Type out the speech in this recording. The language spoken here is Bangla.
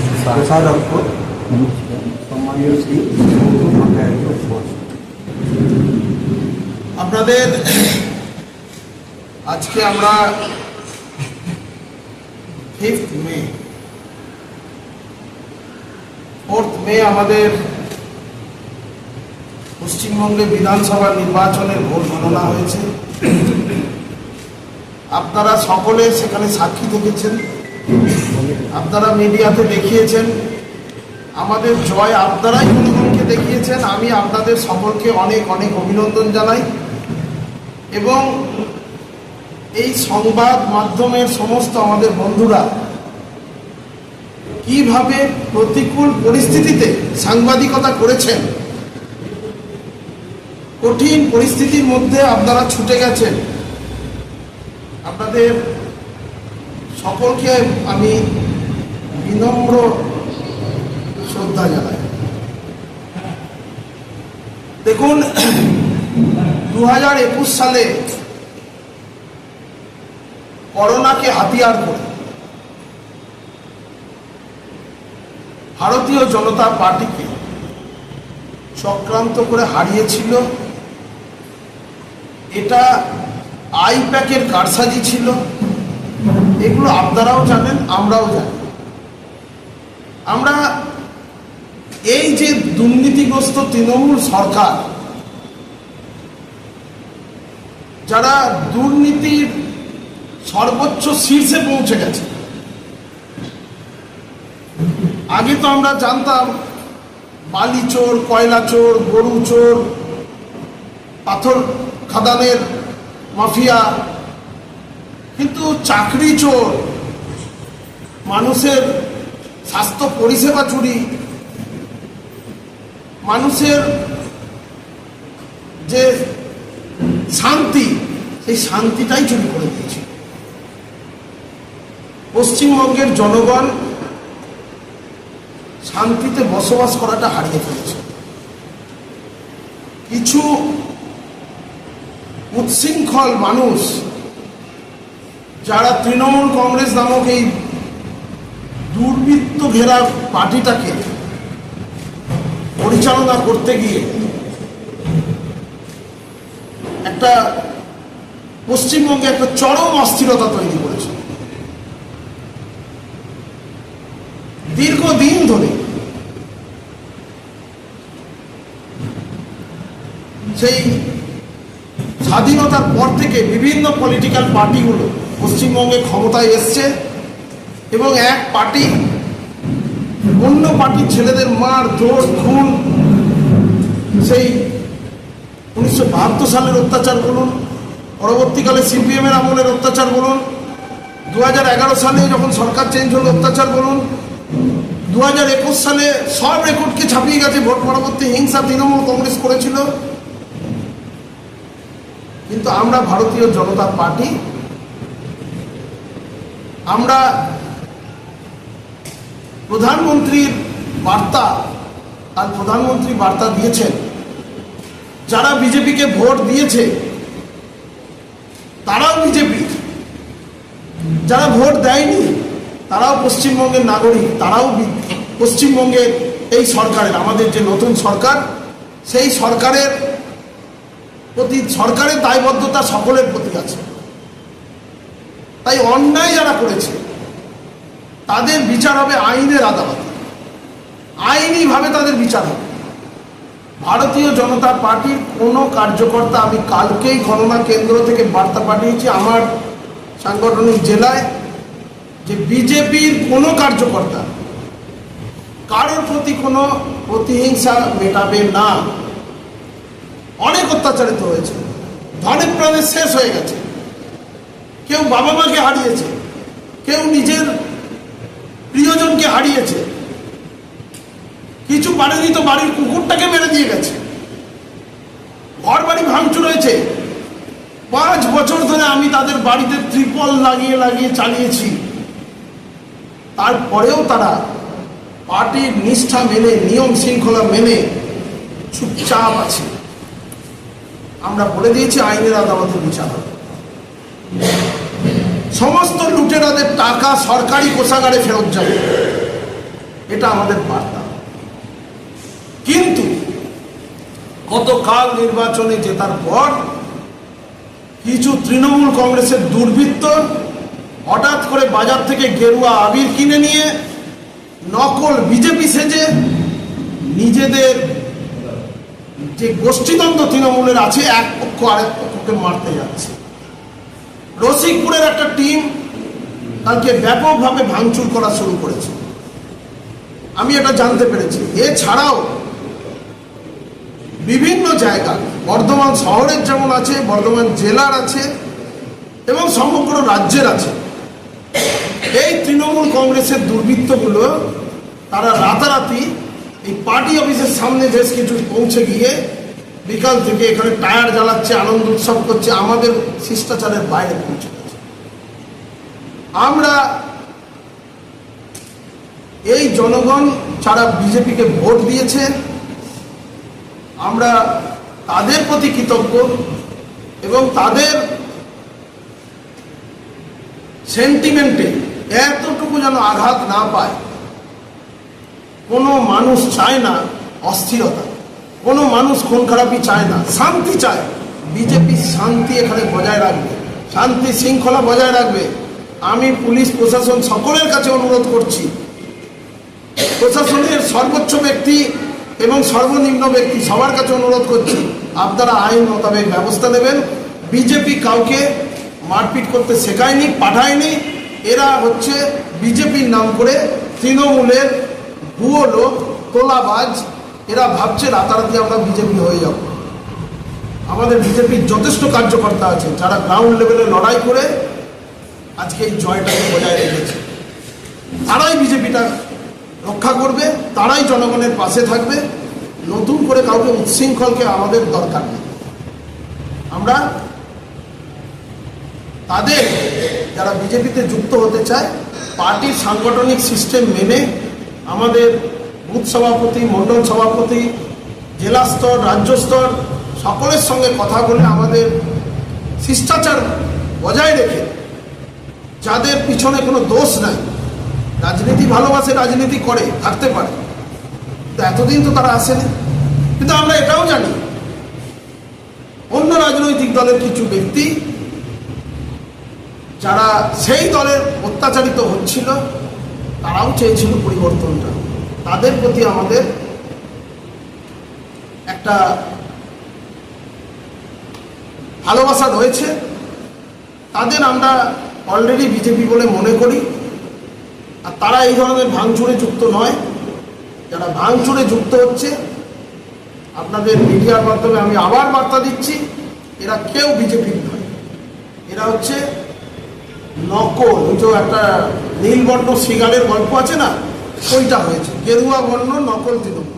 কোষাধ্যক্ষ সম্মানীয় শ্রী আপনাদের আজকে আমরা 5th মে 4th মে আমাদের পশ্চিমবঙ্গে বিধানসভা নির্বাচনের ভোট গণনা হয়েছে। আপনারা সকলে সেখানে সাক্ষী থেকেছেন, আপনারা মিডিয়াতে দেখিয়েছেন, আমাদের জয় আপনারাই জনগণকে দেখিয়েছেন। আমি আপনাদের সকলকে অনেক অনেক অভিনন্দন জানাই এবং এই সংবাদ মাধ্যমের সমস্ত আমাদের বন্ধুরা কিভাবে প্রতিকূল পরিস্থিতিতে সাংবাদিকতা করেছেন, কঠিন পরিস্থিতির মধ্যে আপনারা ছুটে গেছেন, আপনাদের সকলকে আমি বিনম্র শ্রদ্ধা জানাই। দেখুন, 2021 সালে করোনাকে হাতিয়ার করে ভারতীয় জনতা পার্টিকে চক্রান্ত করে হারিয়েছিল। এটা আইপ্যাকের কারসাজি ছিল, এগুলো আপনারাও জানেন, আমরাও জানি। আমরা এই যে দুর্নীতিগ্রস্ত তৃণমূল সরকার, যারা দুর্নীতির সর্বোচ্চ শীর্ষে পৌঁছে গেছে। আগে তো আমরা জানতাম বালি চোর, কয়লা চোর, গরু চোর, পাথর খাদানের মাফিয়া, কিন্তু চাকরি চোর, মানুষের স্বাস্থ্য পরিষেবা চুরি, মানুষের যে শান্তি, সেই শান্তিটাই চুরি করে দিয়েছে। পশ্চিমবঙ্গের জনগণ শান্তিতে বসবাস করাটা হারিয়ে ফেলেছে। কিছু উচ্ছৃঙ্খল মানুষ, যারা তৃণমূল কংগ্রেস নামক এই দুর্বৃত্ত ঘেরা পার্টিটাকে পরিচালনা করতে গিয়ে একটা পশ্চিমবঙ্গে একটা চরম অস্থিরতা তৈরি করেছে। দীর্ঘদিন ধরে সেই স্বাধীনতার পর থেকে বিভিন্ন পলিটিক্যাল পার্টিগুলো পশ্চিমবঙ্গে ক্ষমতায় এসছে এবং এক পার্টি অন্য পার্টির ছেলেদের মার জোর খুন, সেই 1972 সালের অত্যাচার বলুন, পরবর্তীকালে সিপিএমের আমলের অত্যাচার বলুন, 2011 সালে যখন সরকার চেঞ্জ হলো অত্যাচার বলুন, 2021 সালে সব রেকর্ডকে ছাপিয়ে গেছে ভোট পরবর্তী হিংসা তৃণমূল কংগ্রেস করেছিল। কিন্তু আমরা ভারতীয় জনতা পার্টি, আমরা প্রধানমন্ত্রীর বার্তা, আর প্রধানমন্ত্রী বার্তা দিয়েছেন, যারা বিজেপিকে ভোট দিয়েছে তারাও বিজেপি, যারা ভোট দেয়নি তারাও পশ্চিমবঙ্গের নাগরিক, তারাও পশ্চিমবঙ্গের এই সরকারের, আমাদের যে নতুন সরকার, সেই সরকারের প্রতি সরকারের দায়বদ্ধতা সকলের প্রতি আছে। তাই অন্যায় যারা করেছে তাদের বিচার হবে আইনের আদালতে, আইনিভাবে তাদের বিচার হবে। ভারতীয় জনতা পার্টির কোনো কার্যকর্তা, আমি কালকেই গণনা কেন্দ্র থেকে বার্তা পাঠিয়েছি আমার সাংগঠনিক জেলায়, যে বিজেপির কোনো কার্যকর্তা কারোর প্রতি কোনো প্রতিহিংসা মেটাবে না। অনেক অত্যাচারিত হয়েছে, ধনের প্রাণে শেষ হয়ে গেছে, কেউ বাবা মাকে হারিয়েছে, কেউ নিজের প্রিয়জনকে হারিয়েছে, কিছু পারেনি তো বাড়ির কুকুরটাকে মেরে দিয়ে গেছে, ঘর বাড়ি ভাঙচুর হয়েছে। 5 বছর ধরে আমি তাদের বাড়িতে ত্রিপল লাগিয়ে লাগিয়ে চালিয়েছি, তারপরেও তারা পার্টির নিষ্ঠা মেনে, নিয়ম শৃঙ্খলা মেনে চুপচাপ আছে। আমরা বলে দিয়েছি আইনের আদালতে বিচার হবে। সমস্ত লুটেরাদের টাকা সরকারি কোষাগারে ফেরত যাবে। আমাদের বার্তা। কিন্তু গতকাল নির্বাচনে জেতার পর কিছু তৃণমূল কংগ্রেসের দুর্বৃত্ত হঠাৎ করে বাজার থেকে গেরুয়া আবির কিনে নিয়ে নকল বিজেপি সেজে নিজেদের যে গোষ্ঠীদ্বন্দ্ব তৃণমূলের আছে এক পক্ষ আরেক পক্ষকে মারতে যাচ্ছে। রসিকপুরের একটা টিম কালকে ব্যাপকভাবে ভাঙচুর করা শুরু করেছে, আমি এটা জানতে পেরেছি। এছাড়াও বিভিন্ন জায়গা বর্ধমান শহরের যেমন আছে, বর্ধমান জেলার আছে এবং সমগ্র রাজ্যের আছে। এই তৃণমূল কংগ্রেসের দুর্বৃত্তগুলো তারা রাতারাতি এই পার্টি অফিসের সামনে বেশ কিছু পৌঁছে গিয়ে বিকাল থেকে এখানে টায়ার জ্বালাচ্ছে, আনন্দ উৎসব করছে, আমাদের শিষ্টাচারের বাইরে পৌঁছে গেছে। আমরা এই জনগণ যারা বিজেপিকে ভোট দিয়েছে, আমরা তাদের প্রতি কৃতজ্ঞ এবং তাদের সেন্টিমেন্টে এতটুকু যেন আঘাত না পায়। কোনো মানুষ চায় না অস্থিরতা, কোনো মানুষ খুন খারাপি চায় না, শান্তি চায়। বিজেপি শান্তি এখানে বজায় রাখবে, শান্তি শৃঙ্খলা বজায় রাখবে। আমি পুলিশ প্রশাসন সকলের কাছে অনুরোধ করছি, প্রশাসনের সর্বোচ্চ ব্যক্তি এবং সর্বনিম্ন ব্যক্তি সবার কাছে অনুরোধ করছি, আপনারা আইন মোতাবেক ব্যবস্থা নেবেন। বিজেপি কাউকে মারপিট করতে শেখায়নি, পাঠায়নি। এরা হচ্ছে বিজেপির নাম করে তৃণমূলের ভুয়ো লোক, তোলাবাজ। এরা ভাবছে রাতারাতি আমরা বিজেপি হয়ে যাব। আমাদের বিজেপির যথেষ্ট কার্যকর্তা আছে যারা গ্রাউন্ড লেভেলে লড়াই করে আজকে এই জয়টাকে বজায় রেখেছে। তারাই বিজেপিটা রক্ষা করবে, তারাই জনগণের পাশে থাকবে। নতুন করে কাউকে উচ্ছৃঙ্খলকে আমাদের দরকার নেই। আমরা তাদের যারা বিজেপিতে যুক্ত হতে চায় পার্টির সাংগঠনিক সিস্টেম মেনে আমাদের বুথ সভাপতি, মণ্ডল সভাপতি, জেলা স্তর, রাজ্য স্তর সকলের সঙ্গে কথা বলে আমাদের শিষ্টাচার বজায় রেখে, যাদের পিছনে কোনো দোষ নাই, রাজনীতি ভালোবাসে, রাজনীতি করে, থাকতে পারে, তো এতদিন তো তারা আসেনি। কিন্তু আমরা এটাও জানি অন্য রাজনৈতিক দলের কিছু ব্যক্তি যারা সেই দলের অত্যাচারিত হচ্ছিল তারাও চেয়েছিল পরিবর্তনটা। তাদের প্রতি আমাদের একটা ভালোবাসা রয়েছে, তাদের আমরা অলরেডি বিজেপি বলে মনে করি। আর তারা এই ধরনের ভাঙচুরে যুক্ত নয়। যারা ভাঙচুরে যুক্ত হচ্ছে, আপনাদের মিডিয়ার মাধ্যমে আমি আবার বার্তা দিচ্ছি, এরা কেউ বিজেপির নয়। এরা হচ্ছে নকল। ওই যে একটা নীলবর্ণ সিগারের গল্প আছে না, ওইটা হয়েছে, গেরুয়া বর্ণ নকল তৃণমূল।